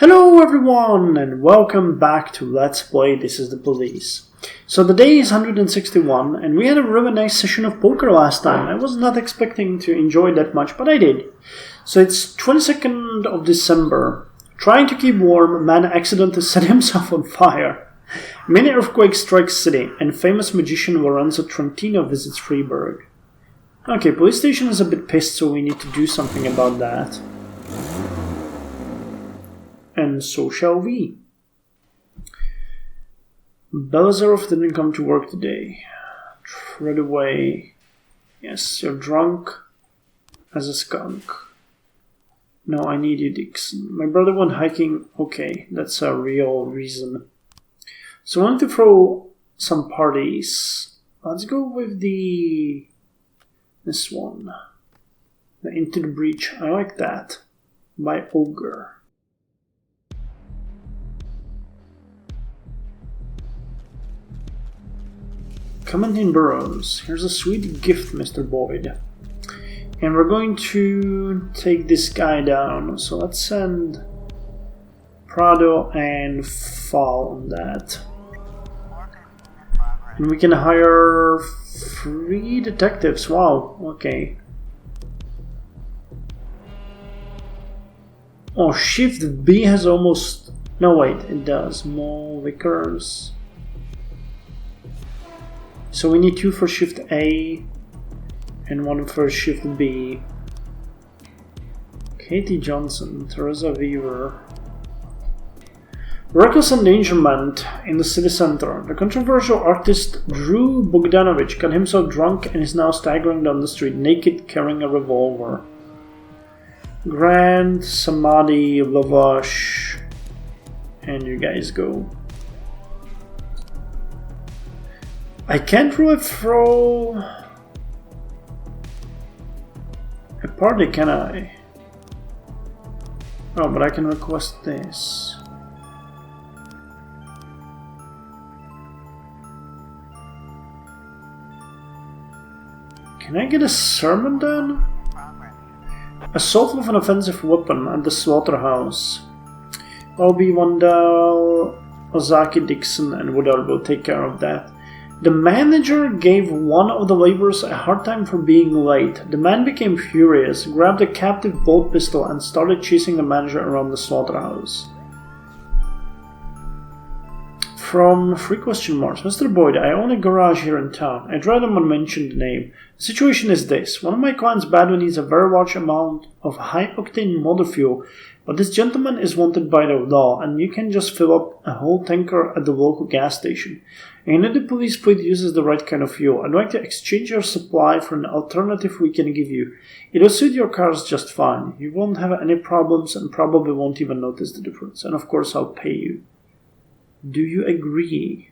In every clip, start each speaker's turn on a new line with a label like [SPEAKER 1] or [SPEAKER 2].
[SPEAKER 1] Hello everyone and welcome back to Let's Play This is the Police. So the day is 161 and we had a really nice session of poker last time. I was not expecting to enjoy that much, but I did. So it's 22nd of December. Trying to keep warm, a man accidentally set himself on fire. Mini earthquake strikes city and famous magician Lorenzo Trentino visits Freiburg. Okay, police station is a bit pissed, so we need to do something about that. And so shall we. Belazarov didn't come to work today. Tread away. Yes, you're drunk as a skunk. No, I need you, Dixon. My brother went hiking. Okay, that's a real reason. So I want to throw some parties. Let's go with this one. The Into the Breach. I like that. By Ogre. Commenting Burrows. Here's a sweet gift, Mr. Boyd. And we're going to take this guy down. So let's send Prado and Fall on that. And we can hire 3 detectives. Wow, okay. Oh, Shift B has almost... No, wait, it does. More Vickers. So we need 2 for Shift A and 1 for Shift B. Katie Johnson, Teresa Weaver. Reckless endangerment in the city center. The controversial artist Drew Bogdanovich got himself drunk and is now staggering down the street naked, carrying a revolver. Grant, Samadhi, Lavash, and you guys go. I can't really throw a party, can I? Oh, but I can request this. Can I get a sermon done? Assault with an offensive weapon at the slaughterhouse. Obi, Wandal, Ozaki, Dixon, and Woodard will take care of that. The manager gave one of the laborers a hard time for being late. The man became furious, grabbed a captive bolt pistol, and started chasing the manager around the slaughterhouse. From 3 question marks. Mr. Boyd, I own a garage here in town. I'd rather not mention the name. The situation is this. One of my clients badly needs a very large amount of high-octane motor fuel, but this gentleman is wanted by the law, and you can just fill up a whole tanker at the local gas station. And if the police fleet uses the right kind of fuel, I'd like to exchange your supply for an alternative we can give you. It will suit your cars just fine. You won't have any problems and probably won't even notice the difference. And of course I'll pay you. Do you agree?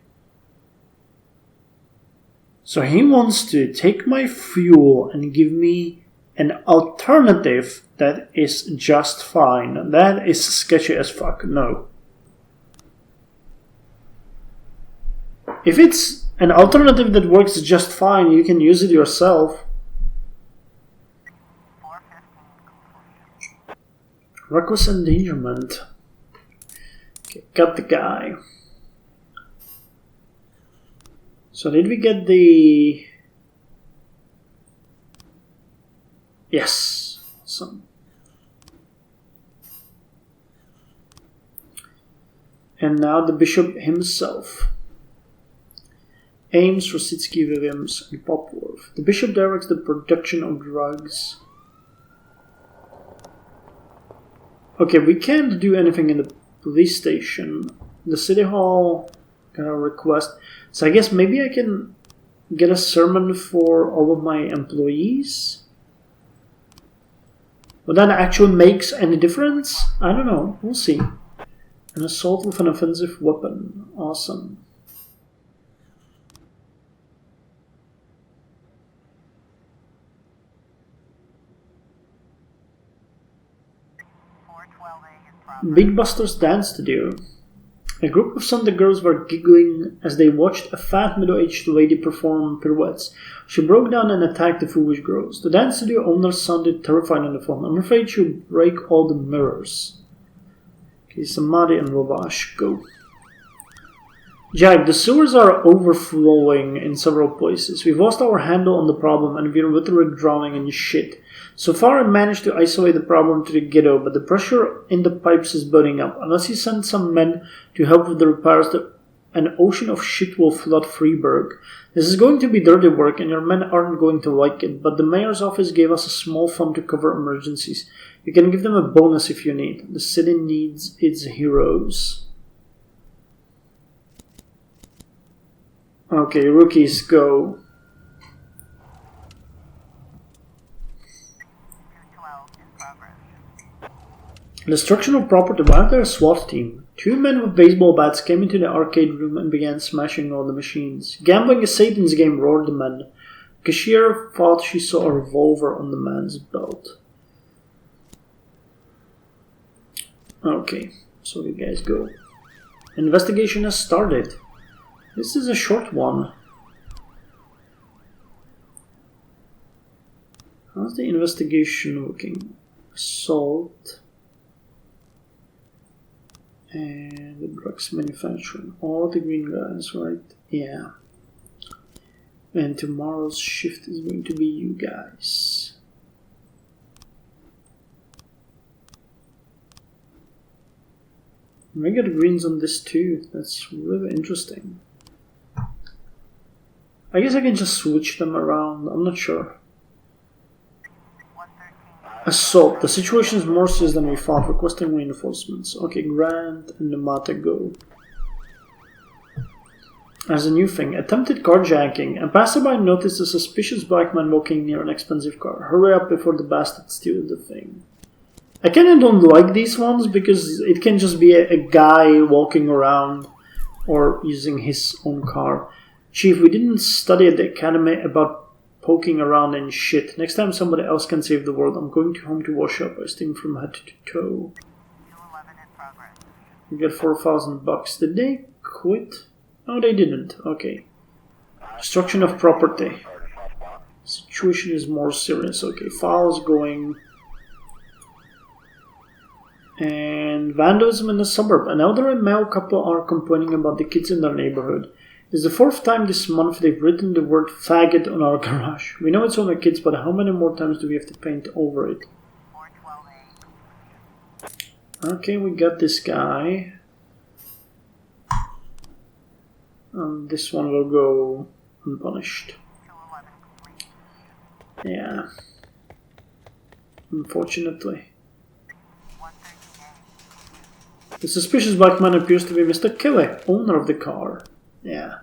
[SPEAKER 1] So he wants to take my fuel and give me an alternative that is just fine. That is sketchy as fuck. No. If it's an alternative that works just fine, you can use it yourself. Reckless endangerment. Okay, got the guy. So did we get the... Yes. Awesome. And now the bishop himself. Ames, Rositsky, Williams, and Popworth. The bishop directs the production of drugs. Okay, we can't do anything in the police station. The city hall got a request. So I guess maybe I can get a sermon for all of my employees? But that actually makes any difference? I don't know. We'll see. An assault with an offensive weapon. Awesome. Big Buster's Dance Studio. A group of Sunday girls were giggling as they watched a fat middle-aged lady perform pirouettes. She broke down and attacked the foolish girls. The dance studio owner sounded terrified on the phone. I'm afraid she'll break all the mirrors. Okay, Samadhi and Lavash, go. Jack, the sewers are overflowing in several places. We've lost our handle on the problem and we're literally drowning in shit. So far I managed to isolate the problem to the ghetto, but the pressure in the pipes is building up. Unless you send some men to help with the repairs, an ocean of shit will flood Freeburg. This is going to be dirty work and your men aren't going to like it, but the mayor's office gave us a small fund to cover emergencies. You can give them a bonus if you need. The city needs its heroes. Okay, rookies, go. Destruction of property. Why their SWAT team? 2 men with baseball bats came into the arcade room and began smashing all the machines. Gambling is Satan's game, roared the man. The cashier thought she saw a revolver on the man's belt. Okay, so you guys go. Investigation has started. This is a short one. How's the investigation looking? Assault. And the drugs manufacturing. All the green guys, right? Yeah. And tomorrow's shift is going to be you guys. We got greens on this too. That's really interesting. I guess I can just switch them around. I'm not sure. Assault. The situation is more serious than we thought. Requesting reinforcements. Okay, Grant and Namata go. As a new thing, attempted carjacking. A passerby noticed a suspicious black man walking near an expensive car. Hurry up before the bastard steals the thing. I kinda don't like these ones because it can just be a guy walking around or using his own car. Chief, we didn't study at the academy about poking around in shit. Next time somebody else can save the world, I'm going home to wash up. I stink from head to toe. We get $4,000. Did they quit? No, they didn't. Okay. Destruction of property. Situation is more serious. Okay, files going. And vandalism in the suburb. An elderly male couple are complaining about the kids in their neighborhood. It's the 4th time this month they've written the word faggot on our garage. We know it's only kids, but how many more times do we have to paint over it? Okay, we got this guy. And this one will go unpunished. Yeah. Unfortunately. The suspicious black man appears to be Mr. Kelly, owner of the car. Yeah.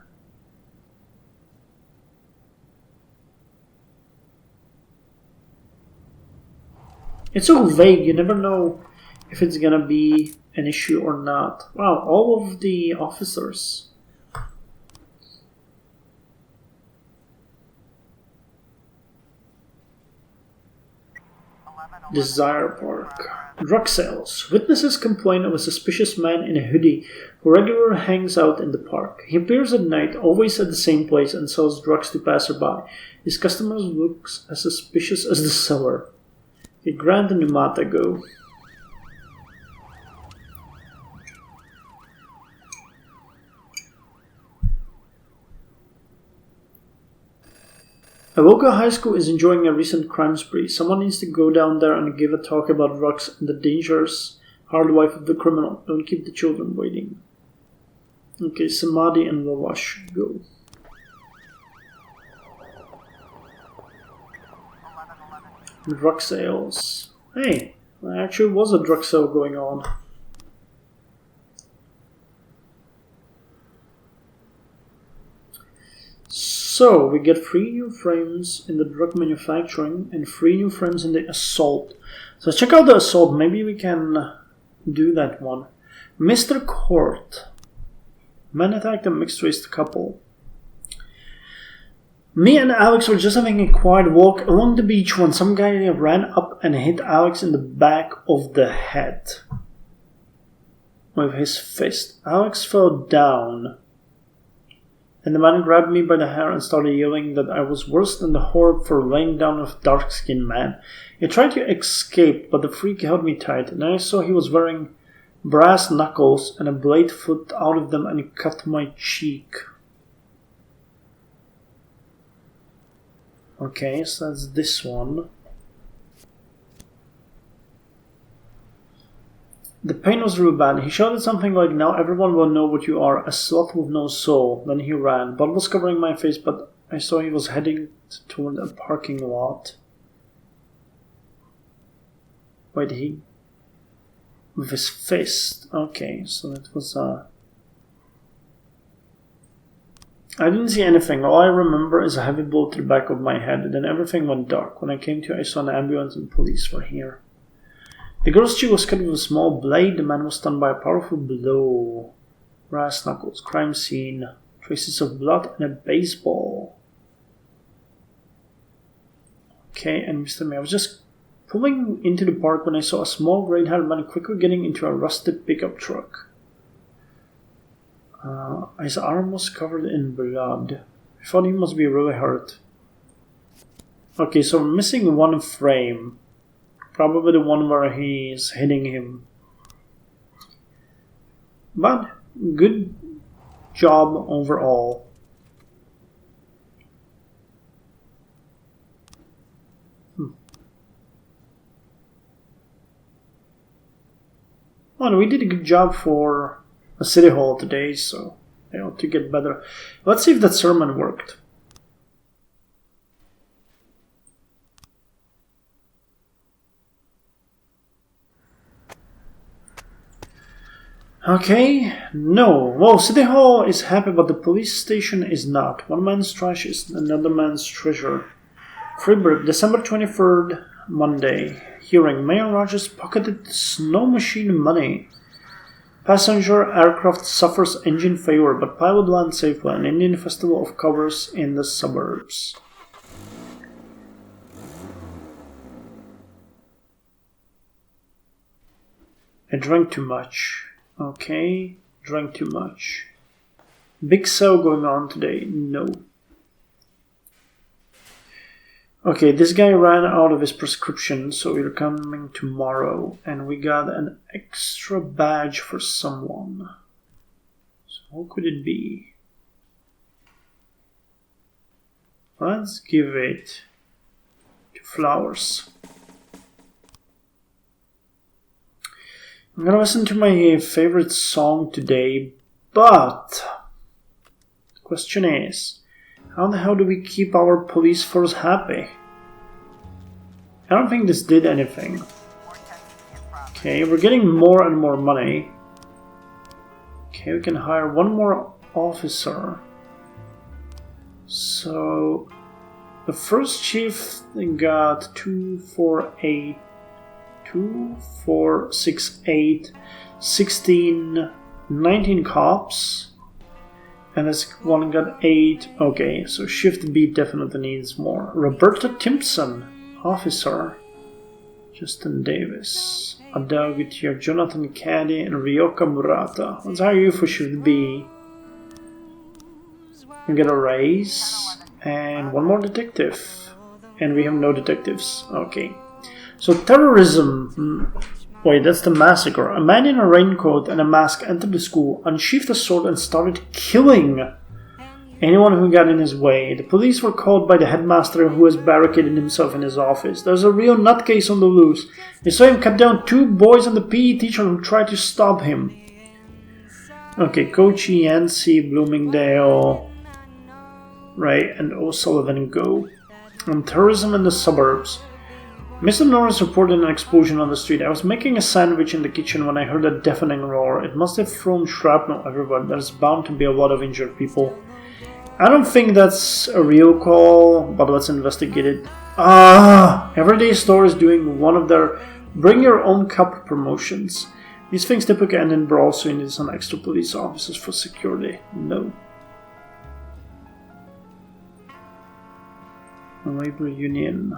[SPEAKER 1] It's so vague, you never know if it's gonna be an issue or not. Wow, all of the officers. Desire Park. Drug sales. Witnesses complain of a suspicious man in a hoodie who regularly hangs out in the park. He appears at night, always at the same place, and sells drugs to passerby. His customers looks as suspicious as the seller. Okay, Grant and Numata go. A local high school is enjoying a recent crime spree. Someone needs to go down there and give a talk about drugs and the dangerous hard life of the criminal. Don't keep the children waiting. Okay, Samadhi and Lavash, go. Drug sales. Hey, there actually was a drug sale going on. So, we get 3 new frames in the drug manufacturing and 3 new frames in the assault. So check out the assault, maybe we can do that one. Mr. Court. Men attacked a mixed-race couple. Me and Alex were just having a quiet walk along the beach when some guy ran up and hit Alex in the back of the head with his fist. Alex fell down. And the man grabbed me by the hair and started yelling that I was worse than the whore for laying down with a dark-skinned man. He tried to escape, but the freak held me tight, and I saw he was wearing brass knuckles and a blade flipped out of them and cut my cheek. Okay, so that's this one. The pain was real bad. He shouted something like, "Now everyone will know what you are, a sloth with no soul." Then he ran. Blood was covering my face, but I saw he was heading toward a parking lot. Wait, he... with his fist. Okay, so that was I didn't see anything. All I remember is a heavy blow to the back of my head. Then everything went dark. When I came to, I saw an ambulance and police were here. The girl's cheek was cut with a small blade. The man was stunned by a powerful blow. Brass knuckles, crime scene, traces of blood, and a baseball. Okay, and Mr. May, I was just pulling into the park when I saw a small gray-haired man quickly getting into a rusted pickup truck. His arm was covered in blood. I thought he must be really hurt. Okay, so we're missing one frame. Probably the one where he's hitting him. But good job overall. Well, we did a good job for a city hall today, so I ought to get better. Let's see if that sermon worked. Okay, no. Well, City Hall is happy, but the police station is not. One man's trash is another man's treasure. Freeburg, December 23rd, Monday. Hearing, Mayor Rogers pocketed snow machine money. Passenger aircraft suffers engine failure, but pilot lands safely. An Indian festival of covers in the suburbs. I drank too much. Okay, drank too much. Big sale going on today? No. Okay, this guy ran out of his prescription, so we're coming tomorrow. And we got an extra badge for someone. So who could it be? Let's give it to Flowers. I'm gonna listen to my favorite song today, but the question is, how the hell do we keep our police force happy? I don't think this did anything. Okay, we're getting more and more money. Okay, we can hire one more officer. So the first chief got 2, 4, 8. 2, 4, 6, 8, 16, 19 cops. And this one got 8. Okay, so Shift B definitely needs more. Roberta Timpson, officer. Justin Davis. Adele Gutierrez, Jonathan Caddy, and Ryoka Murata. Let's hire you for Shift B. We get a raise. And one more detective. And we have no detectives. Okay. So terrorism, wait, that's the massacre. A man in a raincoat and a mask entered the school, unsheathed a sword and started killing anyone who got in his way. The police were called by the headmaster, who has barricaded himself in his office. There's a real nutcase on the loose. They saw him cut down 2 boys and the PE teacher who tried to stop him. Okay, Coach Yancey, Bloomingdale, Ray, and O'Sullivan go. On terrorism in the suburbs. Mr. Norris reported an explosion on the street. I was making a sandwich in the kitchen when I heard a deafening roar. It must have thrown shrapnel everywhere. There's bound to be a lot of injured people. I don't think that's a real call, but let's investigate it. Everyday Store is doing one of their bring your own cup promotions. These things typically end in brawls, so you need some extra police officers for security. No. Labor union.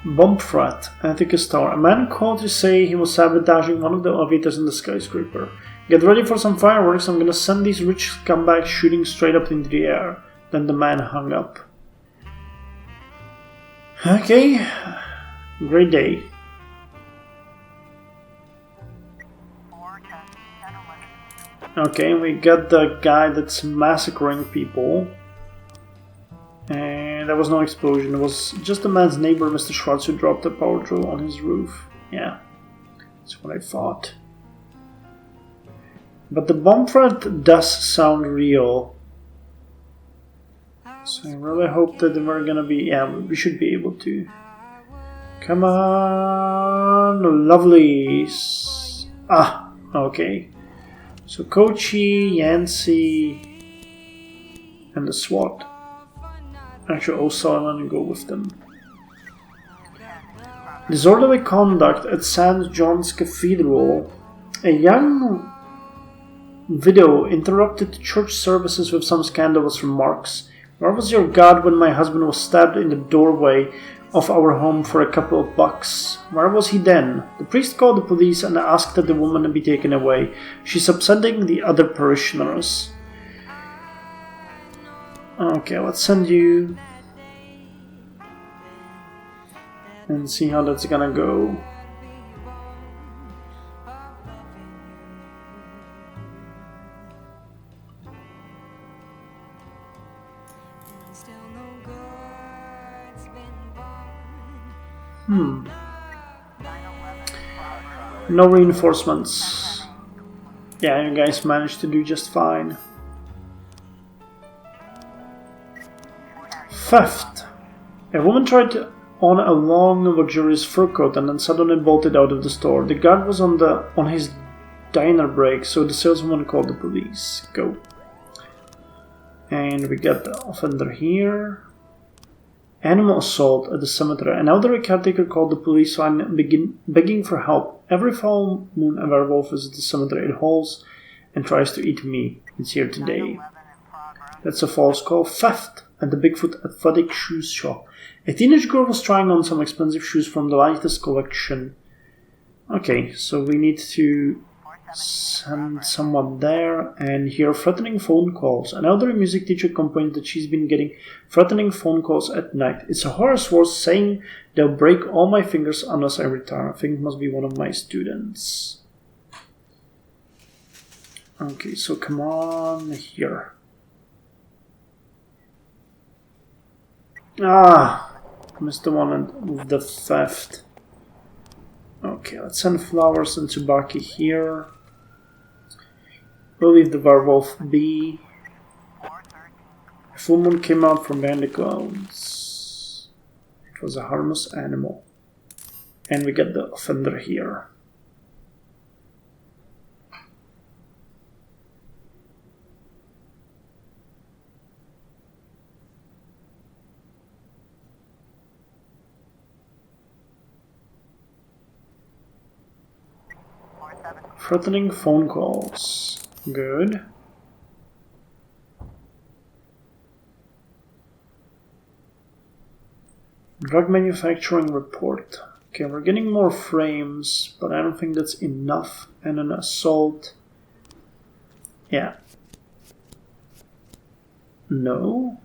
[SPEAKER 1] Bomb threat, Attica Tower. A man called to say he was sabotaging one of the elevators in the skyscraper. Get ready for some fireworks, I'm gonna send these rich scumbags shooting straight up into the air. Then the man hung up. Okay, great day. Okay, we got the guy that's massacring people. And there was no explosion, it was just the man's neighbor, Mr. Schwartz, who dropped the power drill on his roof. Yeah, that's what I thought. But the bomb threat does sound real. So I really hope that we're gonna be... yeah, we should be able to. Come on, lovely. Ah, okay. So Kochi, Yancey, and the SWAT. Actually, O'Sullivan and go with them. Disorderly conduct at St. John's Cathedral. A young widow interrupted church services with some scandalous remarks. Where was your God when my husband was stabbed in the doorway of our home for a couple of bucks? Where was he then? The priest called the police and asked that the woman be taken away. She's upsetting the other parishioners. Okay, let's send you and see how that's gonna go. No reinforcements. Yeah, you guys managed to do just fine. Theft. A woman tried on a long, luxurious fur coat and then suddenly bolted out of the store. The guard was on his diner break, so the saleswoman called the police. Go. And we got the offender here. Animal assault at the cemetery. An elderly caretaker called the police and begging for help. Every full moon a werewolf visits the cemetery. It hauls and tries to eat me. It's here today. That's a false call. Theft at the Bigfoot Athletic Shoes Shop. A teenage girl was trying on some expensive shoes from the latest collection. Okay, so we need to send someone there and hear threatening phone calls. An elderly music teacher complained that she's been getting threatening phone calls at night. It's a horror's worse, saying they'll break all my fingers unless I retire. I think it must be one of my students. Okay, so come on here. Ah, missed the one with the theft. Okay, let's send flowers and Tsubaki here. We'll leave the werewolf be. A full moon came out from behind the clouds. It was a harmless animal. And we get the offender here. Threatening phone calls. Good. Drug manufacturing report. Okay, we're getting more frames, but I don't think that's enough. And an assault. Yeah. No.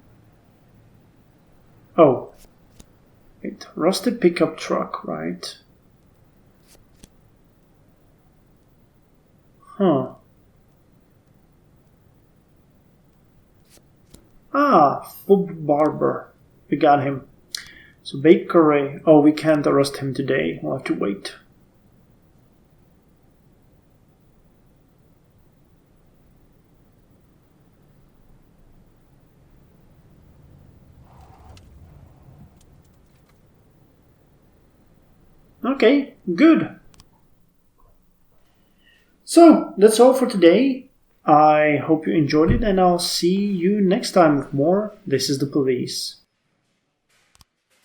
[SPEAKER 1] Oh. Wait, rusty pickup truck, right? Huh. Ah, Bob Barber. We got him. So Bakery. Oh, we can't arrest him today. We'll have to wait. Okay, good. So, that's all for today. I hope you enjoyed it, and I'll see you next time with more This is the Police.